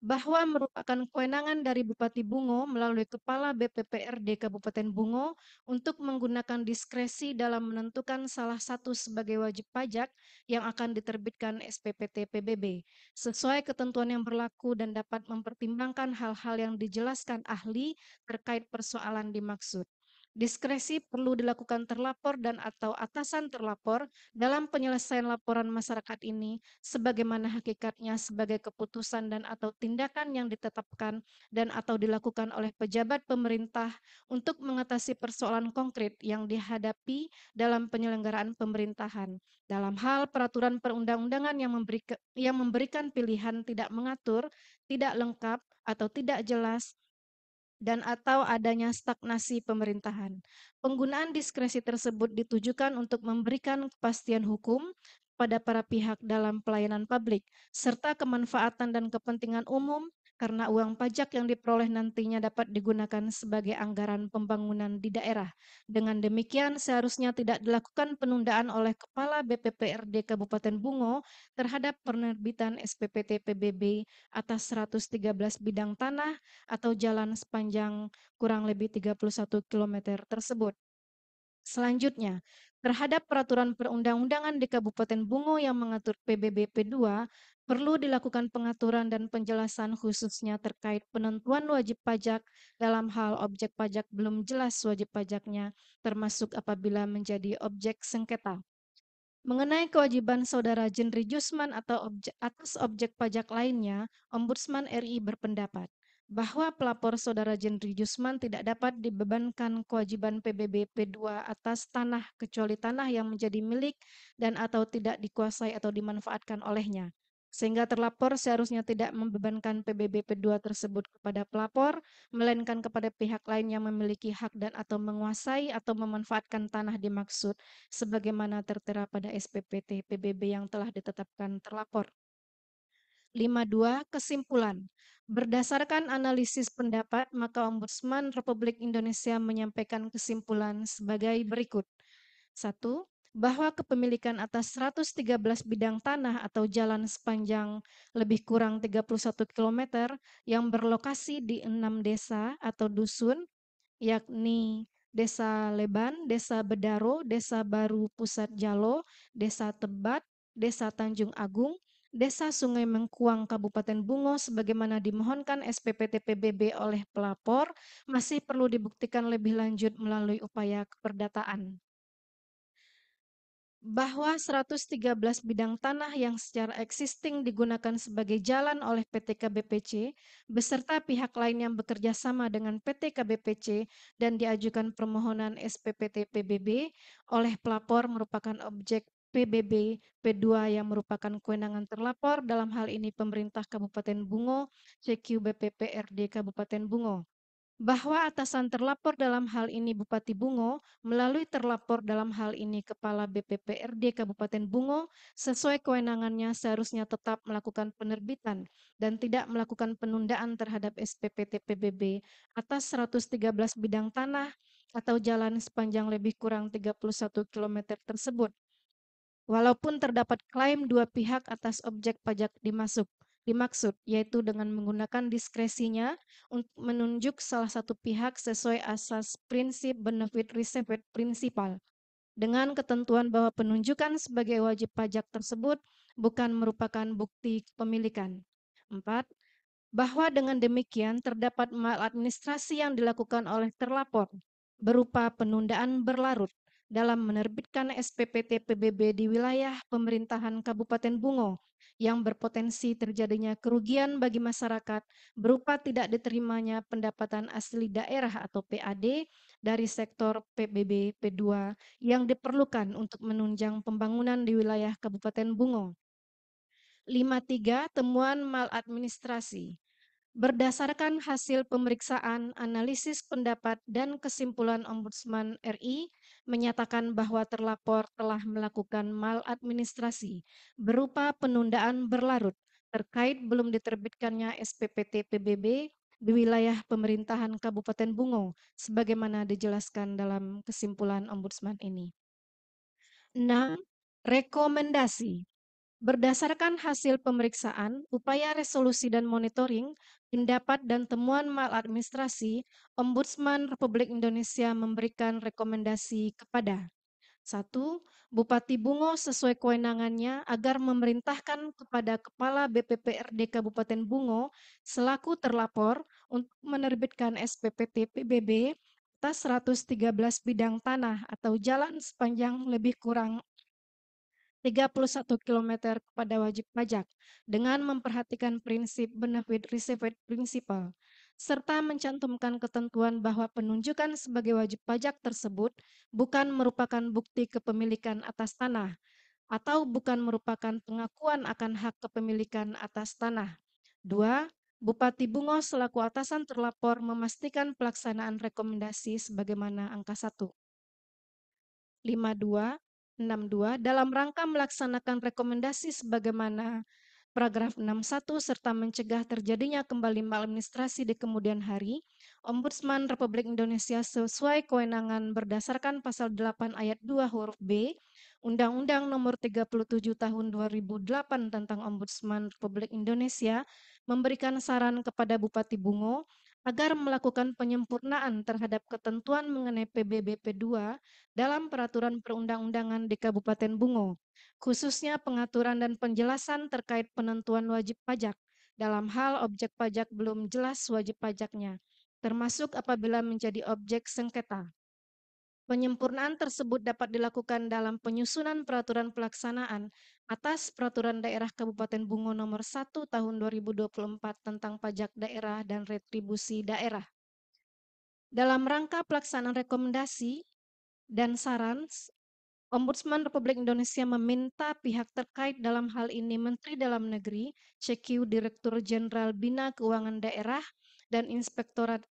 bahwa merupakan kewenangan dari Bupati Bungo melalui Kepala BPPRD Kabupaten Bungo untuk menggunakan diskresi dalam menentukan salah satu sebagai wajib pajak yang akan diterbitkan SPPT PBB sesuai ketentuan yang berlaku dan dapat mempertimbangkan hal-hal yang dijelaskan ahli terkait persoalan dimaksud. Diskresi perlu dilakukan terlapor dan atau atasan terlapor dalam penyelesaian laporan masyarakat ini sebagaimana hakikatnya sebagai keputusan dan atau tindakan yang ditetapkan dan atau dilakukan oleh pejabat pemerintah untuk mengatasi persoalan konkret yang dihadapi dalam penyelenggaraan pemerintahan. Dalam hal peraturan perundang-undangan yang memberikan pilihan tidak mengatur, tidak lengkap, atau tidak jelas, dan atau adanya stagnasi pemerintahan. Penggunaan diskresi tersebut ditujukan untuk memberikan kepastian hukum pada para pihak dalam pelayanan publik, serta kemanfaatan dan kepentingan umum karena uang pajak yang diperoleh nantinya dapat digunakan sebagai anggaran pembangunan di daerah. Dengan demikian, seharusnya tidak dilakukan penundaan oleh Kepala BPPRD Kabupaten Bungo terhadap penerbitan SPPT PBB atas 113 bidang tanah atau jalan sepanjang kurang lebih 31 km tersebut. Selanjutnya, terhadap peraturan perundang-undangan di Kabupaten Bungo yang mengatur PBB P2, perlu dilakukan pengaturan dan penjelasan khususnya terkait penentuan wajib pajak dalam hal objek pajak belum jelas wajib pajaknya, termasuk apabila menjadi objek sengketa. Mengenai kewajiban Saudara Jendri Jusman atau atas objek pajak lainnya, Ombudsman RI berpendapat bahwa pelapor Saudara Jendri Jusman tidak dapat dibebankan kewajiban PBB P2 atas tanah kecuali tanah yang menjadi milik dan atau tidak dikuasai atau dimanfaatkan olehnya. Sehingga terlapor seharusnya tidak membebankan PBB P2 tersebut kepada pelapor, melainkan kepada pihak lain yang memiliki hak dan atau menguasai atau memanfaatkan tanah dimaksud sebagaimana tertera pada SPPT PBB yang telah ditetapkan terlapor. 52. Kesimpulan. Berdasarkan analisis pendapat, maka Ombudsman Republik Indonesia menyampaikan kesimpulan sebagai berikut. 1. Bahwa kepemilikan atas 113 bidang tanah atau jalan sepanjang lebih kurang 31 km yang berlokasi di 6 desa atau dusun, yakni Desa Leban, Desa Bedaro, Desa Baru Pusat Jalo, Desa Tebat, Desa Tanjung Agung, Desa Sungai Mengkuang, Kabupaten Bungo, sebagaimana dimohonkan SPPT PBB oleh pelapor, masih perlu dibuktikan lebih lanjut melalui upaya keperdataan. Bahwa 113 bidang tanah yang secara existing digunakan sebagai jalan oleh PT KBPC beserta pihak lain yang bekerja sama dengan PT KBPC dan diajukan permohonan SPPT PBB oleh pelapor merupakan objek PBB P2 yang merupakan kewenangan terlapor, dalam hal ini pemerintah Kabupaten Bungo, CQ BPPRD Kabupaten Bungo. Bahwa atasan terlapor dalam hal ini Bupati Bungo melalui terlapor dalam hal ini Kepala BPPRD Kabupaten Bungo sesuai kewenangannya seharusnya tetap melakukan penerbitan dan tidak melakukan penundaan terhadap SPPT PBB atas 113 bidang tanah atau jalan sepanjang lebih kurang 31 km tersebut. Walaupun terdapat klaim dua pihak atas objek pajak dimaksud, yaitu dengan menggunakan diskresinya untuk menunjuk salah satu pihak sesuai asas prinsip benefit received prinsipal, dengan ketentuan bahwa penunjukan sebagai wajib pajak tersebut bukan merupakan bukti kepemilikan. 4. Bahwa dengan demikian terdapat maladministrasi yang dilakukan oleh terlapor berupa penundaan berlarut dalam menerbitkan SPPT PBB di wilayah pemerintahan Kabupaten Bungo yang berpotensi terjadinya kerugian bagi masyarakat berupa tidak diterimanya pendapatan asli daerah atau PAD dari sektor PBB P2 yang diperlukan untuk menunjang pembangunan di wilayah Kabupaten Bungo. 53. Temuan maladministrasi. Berdasarkan hasil pemeriksaan, analisis pendapat, dan kesimpulan Ombudsman RI menyatakan bahwa terlapor telah melakukan maladministrasi berupa penundaan berlarut terkait belum diterbitkannya SPPT PBB di wilayah pemerintahan Kabupaten Bungo, sebagaimana dijelaskan dalam kesimpulan Ombudsman ini. 6. Rekomendasi. Berdasarkan hasil pemeriksaan, upaya resolusi dan monitoring, pendapat dan temuan maladministrasi, Ombudsman Republik Indonesia memberikan rekomendasi kepada 1. Bupati Bungo sesuai kewenangannya agar memerintahkan kepada Kepala BPPRD Kabupaten Bungo selaku terlapor untuk menerbitkan SPPT PBB atas 113 bidang tanah atau jalan sepanjang lebih kurang 31 km kepada wajib pajak dengan memperhatikan prinsip benefit received principle serta mencantumkan ketentuan bahwa penunjukan sebagai wajib pajak tersebut bukan merupakan bukti kepemilikan atas tanah atau bukan merupakan pengakuan akan hak kepemilikan atas tanah. 2. Bupati Bungo selaku atasan terlapor memastikan pelaksanaan rekomendasi sebagaimana angka 1. 5262 dalam rangka melaksanakan rekomendasi sebagaimana paragraf 61 serta mencegah terjadinya kembali maladministrasi di kemudian hari, Ombudsman Republik Indonesia sesuai kewenangan berdasarkan pasal 8 ayat 2 huruf B Undang-Undang Nomor 37 Tahun 2008 tentang Ombudsman Republik Indonesia memberikan saran kepada Bupati Bungo agar melakukan penyempurnaan terhadap ketentuan mengenai PBBP 2 dalam peraturan perundang-undangan di Kabupaten Bungo, khususnya pengaturan dan penjelasan terkait penentuan wajib pajak dalam hal objek pajak belum jelas wajib pajaknya, termasuk apabila menjadi objek sengketa. Penyempurnaan tersebut dapat dilakukan dalam penyusunan peraturan pelaksanaan atas Peraturan Daerah Kabupaten Bungo Nomor 1 Tahun 2024 tentang pajak daerah dan retribusi daerah. Dalam rangka pelaksanaan rekomendasi dan saran, Ombudsman Republik Indonesia meminta pihak terkait dalam hal ini Menteri Dalam Negeri, CQ Direktur Jenderal Bina Keuangan Daerah, dan Inspektorat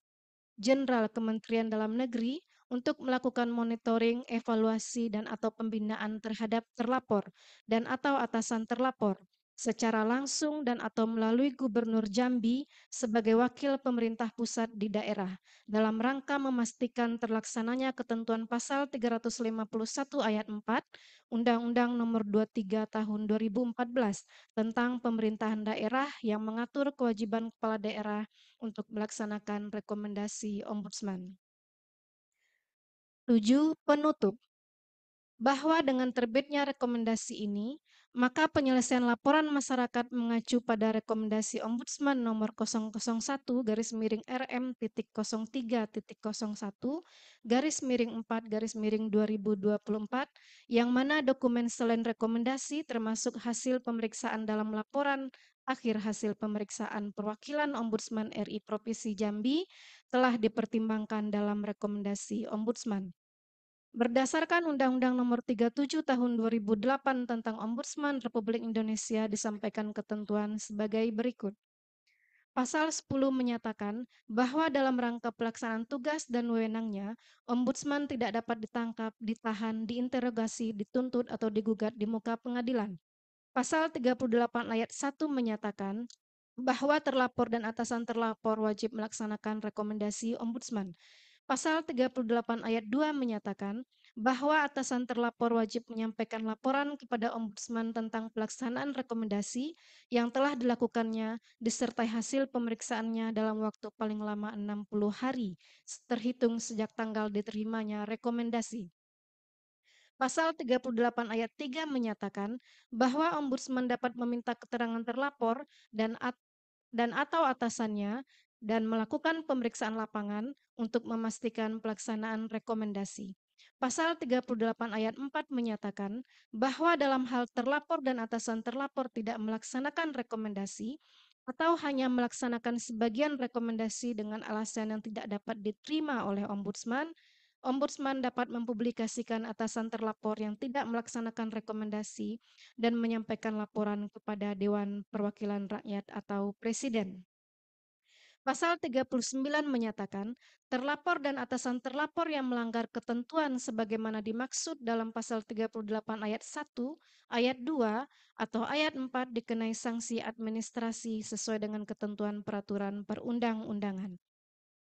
Jenderal Kementerian Dalam Negeri untuk melakukan monitoring, evaluasi, dan atau pembinaan terhadap terlapor dan atau atasan terlapor secara langsung dan atau melalui Gubernur Jambi sebagai wakil pemerintah pusat di daerah dalam rangka memastikan terlaksananya ketentuan pasal 351 ayat 4 Undang-Undang Nomor 23 Tahun 2014 tentang pemerintahan daerah yang mengatur kewajiban kepala daerah untuk melaksanakan rekomendasi Ombudsman. 7. Penutup. Bahwa dengan terbitnya rekomendasi ini, maka penyelesaian laporan masyarakat mengacu pada rekomendasi Ombudsman nomor 001-RM.03.01-4-2024 yang mana dokumen selain rekomendasi termasuk hasil pemeriksaan dalam laporan akhir hasil pemeriksaan perwakilan Ombudsman RI Provinsi Jambi telah dipertimbangkan dalam rekomendasi Ombudsman. Berdasarkan Undang-Undang Nomor 37 Tahun 2008 tentang Ombudsman Republik Indonesia disampaikan ketentuan sebagai berikut. Pasal 10 menyatakan bahwa dalam rangka pelaksanaan tugas dan wewenangnya, Ombudsman tidak dapat ditangkap, ditahan, diinterogasi, dituntut atau digugat di muka pengadilan. Pasal 38 ayat 1 menyatakan bahwa terlapor dan atasan terlapor wajib melaksanakan rekomendasi Ombudsman. Pasal 38 ayat 2 menyatakan bahwa atasan terlapor wajib menyampaikan laporan kepada Ombudsman tentang pelaksanaan rekomendasi yang telah dilakukannya disertai hasil pemeriksaannya dalam waktu paling lama 60 hari terhitung sejak tanggal diterimanya rekomendasi. Pasal 38 ayat 3 menyatakan bahwa Ombudsman dapat meminta keterangan terlapor dan atau atasannya dan melakukan pemeriksaan lapangan untuk memastikan pelaksanaan rekomendasi. Pasal 38 ayat 4 menyatakan bahwa dalam hal terlapor dan atasan terlapor tidak melaksanakan rekomendasi atau hanya melaksanakan sebagian rekomendasi dengan alasan yang tidak dapat diterima oleh Ombudsman, Ombudsman dapat mempublikasikan atasan terlapor yang tidak melaksanakan rekomendasi dan menyampaikan laporan kepada Dewan Perwakilan Rakyat atau Presiden. Pasal 39 menyatakan, terlapor dan atasan terlapor yang melanggar ketentuan sebagaimana dimaksud dalam pasal 38 ayat 1, ayat 2, atau ayat 4 dikenai sanksi administrasi sesuai dengan ketentuan peraturan perundang-undangan.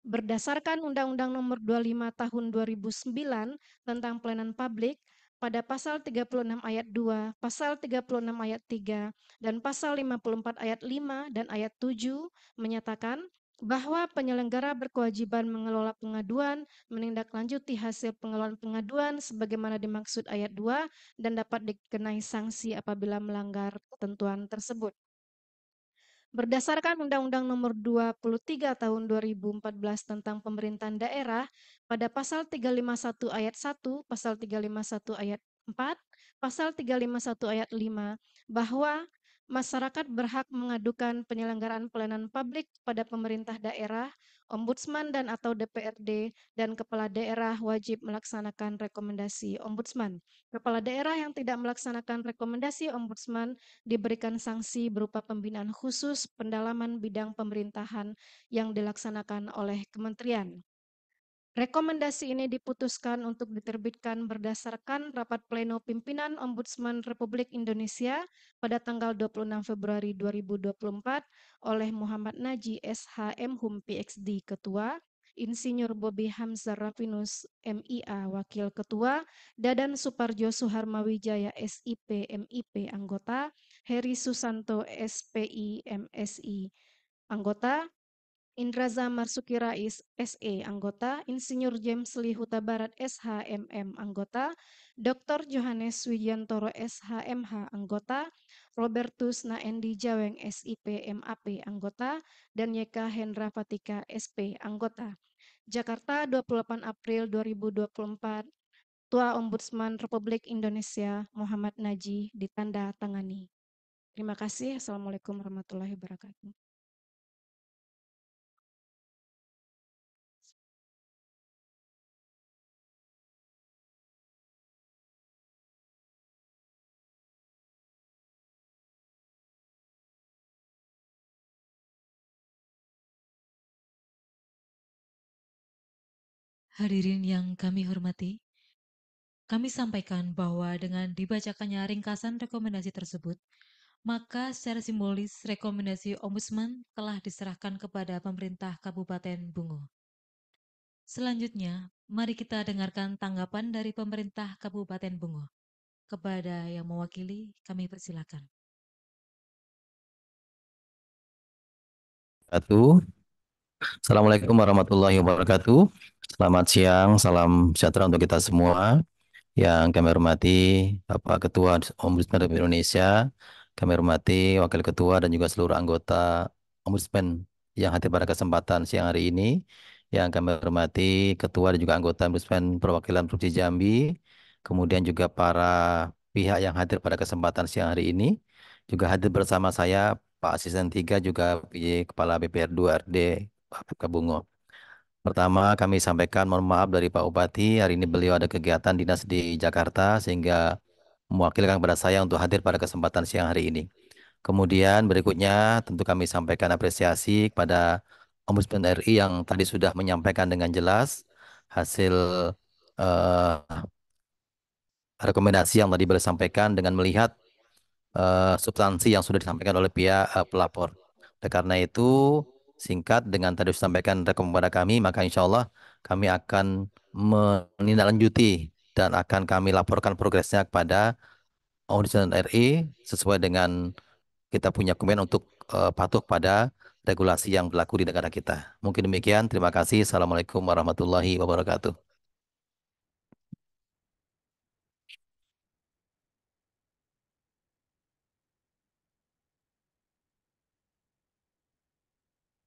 Berdasarkan Undang-Undang Nomor 25 Tahun 2009 tentang Pelayanan Publik, pada pasal 36 ayat 2, pasal 36 ayat 3, dan pasal 54 ayat 5 dan ayat 7 menyatakan bahwa penyelenggara berkewajiban mengelola pengaduan, menindaklanjuti hasil pengelolaan pengaduan sebagaimana dimaksud ayat 2 dan dapat dikenai sanksi apabila melanggar ketentuan tersebut. Berdasarkan Undang-Undang Nomor 23 Tahun 2014 tentang Pemerintahan Daerah, pada pasal 351 ayat 1, pasal 351 ayat 4, pasal 351 ayat 5, bahwa masyarakat berhak mengadukan penyelenggaraan pelayanan publik pada pemerintah daerah, ombudsman dan atau DPRD, dan kepala daerah wajib melaksanakan rekomendasi ombudsman. Kepala daerah yang tidak melaksanakan rekomendasi ombudsman diberikan sanksi berupa pembinaan khusus pendalaman bidang pemerintahan yang dilaksanakan oleh kementerian. Rekomendasi ini diputuskan untuk diterbitkan berdasarkan rapat pleno pimpinan Ombudsman Republik Indonesia pada tanggal 26 Februari 2024 oleh Muhammad Naji SH MHum PhD Ketua, Insinyur Bobi Hamzah Rafinus MIA Wakil Ketua, Dadan Suparjo Suharmawijaya SIP MIP Anggota, Heri Susanto SPI MSI Anggota, Indraza Marsuki Rais, SE, anggota, Insinyur James Lee Huta Barat, SHMM, anggota, Dr. Johannes Widiantoro, SHMH, anggota, Robertus Naendi Jaweng, SIP, MAP, anggota, dan YK Hendra Fatika, SP, anggota. Jakarta, 28 April 2024, Tua Ombudsman Republik Indonesia, Muhammad Naji, ditanda tangani. Terima kasih. Assalamualaikum warahmatullahi wabarakatuh. Hadirin yang kami hormati, kami sampaikan bahwa dengan dibacakannya ringkasan rekomendasi tersebut, maka secara simbolis rekomendasi Ombudsman telah diserahkan kepada pemerintah Kabupaten Bungo. Selanjutnya, mari kita dengarkan tanggapan dari pemerintah Kabupaten Bungo. Kepada yang mewakili, kami persilakan. Assalamualaikum warahmatullahi wabarakatuh. Selamat siang, salam sejahtera untuk kita semua. Yang kami hormati Bapak Ketua Ombudsman Republik Indonesia, kami hormati Wakil Ketua dan juga seluruh anggota Ombudsman yang hadir pada kesempatan siang hari ini. Yang kami hormati Ketua dan juga anggota Ombudsman Perwakilan Provinsi Jambi, kemudian juga para pihak yang hadir pada kesempatan siang hari ini. Juga hadir bersama saya Pak Asisten 3 juga Kepala BPR 2 RD Pak Kabungo. Pertama, kami sampaikan mohon maaf dari Pak Bupati. Hari ini beliau ada kegiatan dinas di Jakarta sehingga mewakilkan kepada saya untuk hadir pada kesempatan siang hari ini. Kemudian berikutnya tentu kami sampaikan apresiasi kepada Ombudsman RI yang tadi sudah menyampaikan dengan jelas hasil eh, rekomendasi yang tadi beliau sampaikan dengan melihat substansi yang sudah disampaikan oleh pihak pelapor. Oleh karena itu, singkat dengan tadi disampaikan rekom kepada kami, maka insya Allah kami akan menindaklanjuti dan akan kami laporkan progresnya kepada Ombudsman RI sesuai dengan kita punya komitmen untuk patuh pada regulasi yang berlaku di negara kita. Mungkin demikian. Terima kasih. Assalamualaikum warahmatullahi wabarakatuh.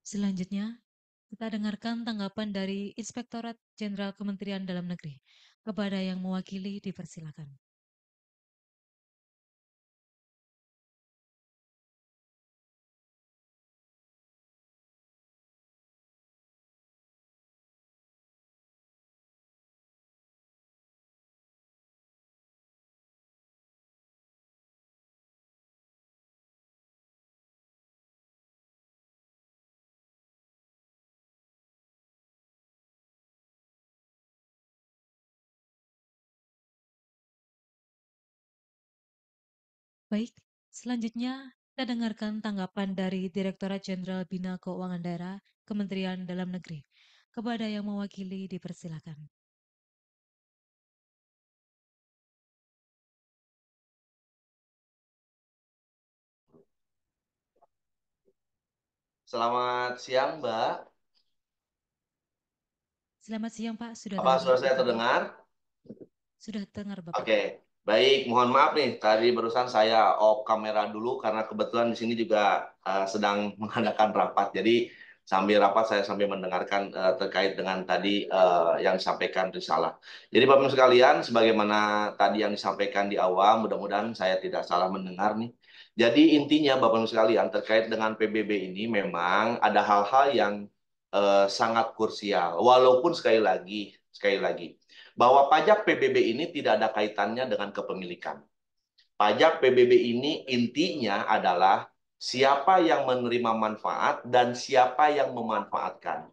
Selanjutnya, kita dengarkan tanggapan dari Inspektorat Jenderal Kementerian Dalam Negeri. Kepada yang mewakili, dipersilakan. Baik, selanjutnya kita dengarkan tanggapan dari Direktorat Jenderal Bina Keuangan Daerah Kementerian Dalam Negeri. Kepada yang mewakili, dipersilakan. Selamat siang, Mbak. Selamat siang, Pak. Sudah Apa suara terdengar saya Bapak? terdengar? Sudah dengar, Bapak. Oke, baik. Mohon maaf nih, tadi barusan saya off kamera dulu karena kebetulan di sini juga sedang mengadakan rapat. Jadi sambil rapat saya sambil mendengarkan terkait dengan tadi yang disampaikan Risalah. Jadi Bapak Ibu sekalian, sebagaimana tadi yang disampaikan di awal, mudah-mudahan saya tidak salah mendengar nih. Jadi intinya Bapak Ibu sekalian terkait dengan PBB ini memang ada hal-hal yang sangat krusial. Walaupun sekali lagi bahwa pajak PBB ini tidak ada kaitannya dengan kepemilikan. Pajak PBB ini intinya adalah siapa yang menerima manfaat dan siapa yang memanfaatkan.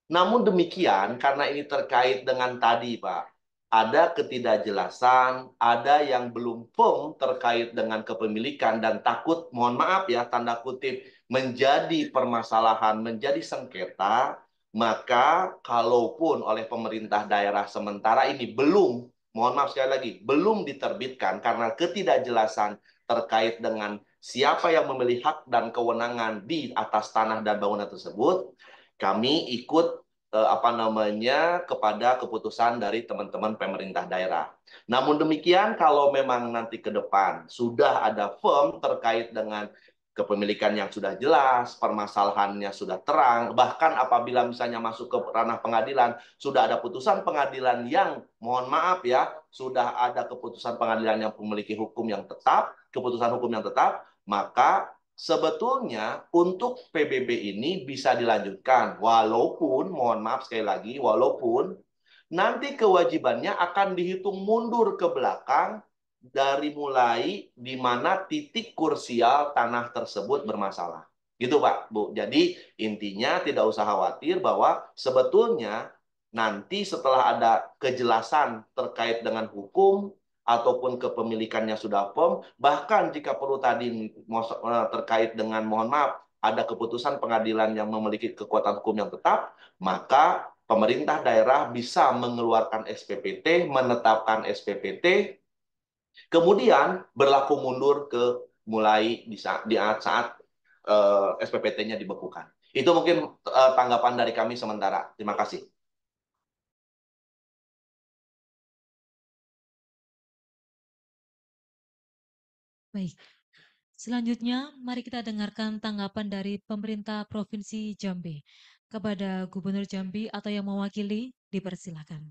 Namun demikian, karena ini terkait dengan tadi, Pak, ada ketidakjelasan, ada yang belum firm terkait dengan kepemilikan dan takut, mohon maaf ya, tanda kutip, menjadi permasalahan, menjadi sengketa, maka kalaupun oleh pemerintah daerah sementara ini belum, mohon maaf sekali lagi, belum diterbitkan karena ketidakjelasan terkait dengan siapa yang memiliki hak dan kewenangan di atas tanah dan bangunan tersebut, kami ikut kepada keputusan dari teman-teman pemerintah daerah. Namun demikian, kalau memang nanti ke depan sudah ada firm terkait dengan kepemilikan yang sudah jelas, permasalahannya sudah terang, bahkan apabila misalnya masuk ke ranah pengadilan, sudah ada putusan pengadilan yang, mohon maaf ya, sudah ada keputusan pengadilan yang memiliki hukum yang tetap, keputusan hukum yang tetap, maka sebetulnya untuk PBB ini bisa dilanjutkan, walaupun, mohon maaf sekali lagi, walaupun nanti kewajibannya akan dihitung mundur ke belakang dari mulai di mana titik krusial tanah tersebut bermasalah. Gitu Pak, Bu. Jadi intinya tidak usah khawatir bahwa sebetulnya nanti setelah ada kejelasan terkait dengan hukum ataupun kepemilikannya sudah firm, bahkan jika perlu tadi terkait dengan, mohon maaf, ada keputusan pengadilan yang memiliki kekuatan hukum yang tetap, maka pemerintah daerah bisa mengeluarkan SPPT, menetapkan SPPT, kemudian berlaku mundur ke mulai di saat SPPT-nya dibekukan. Itu mungkin tanggapan dari kami sementara. Terima kasih. Baik. Selanjutnya, mari kita dengarkan tanggapan dari pemerintah Provinsi Jambi. Kepada Gubernur Jambi atau yang mewakili, dipersilakan.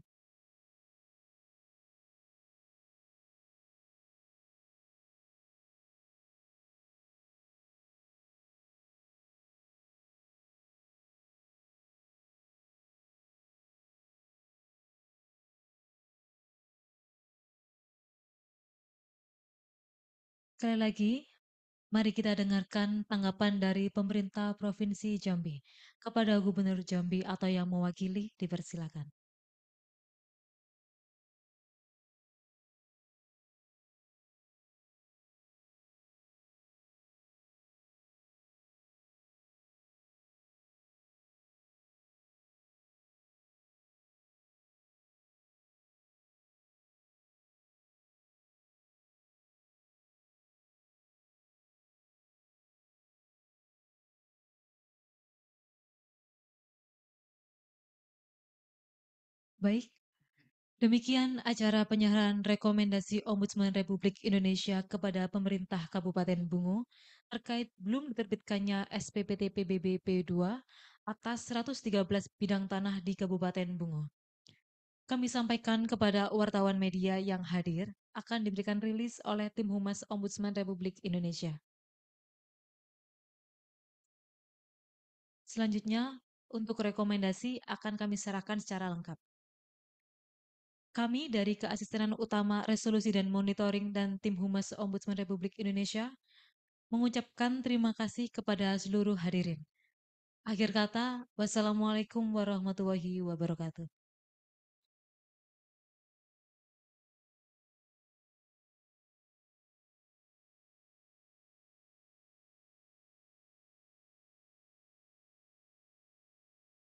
Sekali lagi, mari kita dengarkan tanggapan dari pemerintah Provinsi Jambi. Kepada Gubernur Jambi atau yang mewakili, dipersilakan. Baik, demikian acara penyerahan rekomendasi Ombudsman Republik Indonesia kepada pemerintah Kabupaten Bungo terkait belum diterbitkannya SPPT PBB P2 atas 113 bidang tanah di Kabupaten Bungo. Kami sampaikan kepada wartawan media yang hadir akan diberikan rilis oleh tim Humas Ombudsman Republik Indonesia. Selanjutnya, untuk rekomendasi akan kami serahkan secara lengkap. Kami dari Keasistenan Utama Resolusi dan Monitoring dan Tim Humas Ombudsman Republik Indonesia mengucapkan terima kasih kepada seluruh hadirin. Akhir kata, wassalamualaikum warahmatullahi wabarakatuh.